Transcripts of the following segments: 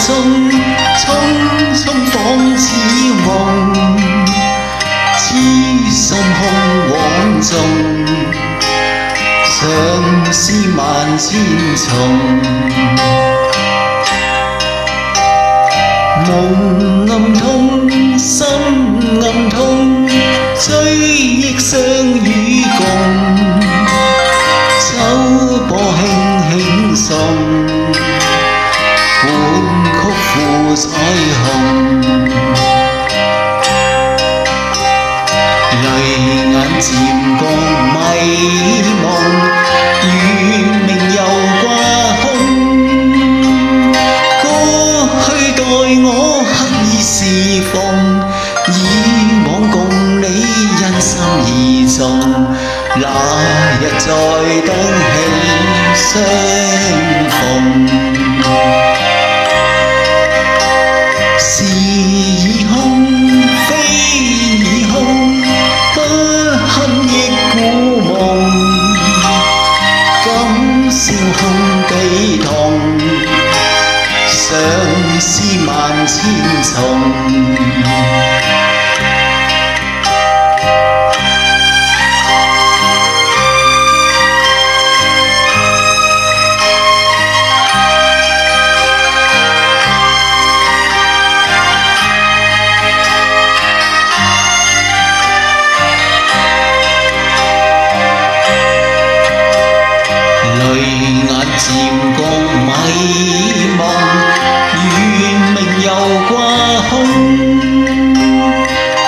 中，匆匆仿似夢，痴心空枉縱，相思萬千重。夢暗痛，心暗痛，追憶相與共，秋波輕輕送，半曲付彩虹。淚眼漸覺迷夢，月明又掛空。過去待我刻意侍奉，以往共你因心而重。那日再得起相逢，是已空，非已空，不堪憶故夢。今宵空比痛，相思萬千重。漸覺迷夢，月明又掛空。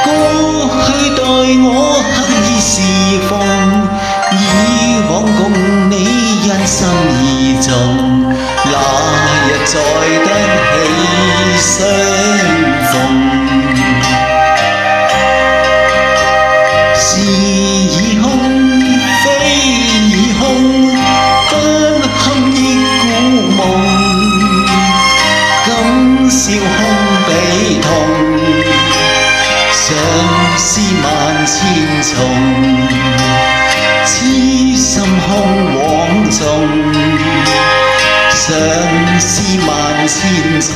過去待我刻意侍奉，以往共你因心而重。那日再得起相逢，是已空，非已空，不堪憶故夢。今宵空比痛，相思萬千重。痴心空枉縱，相思萬千重。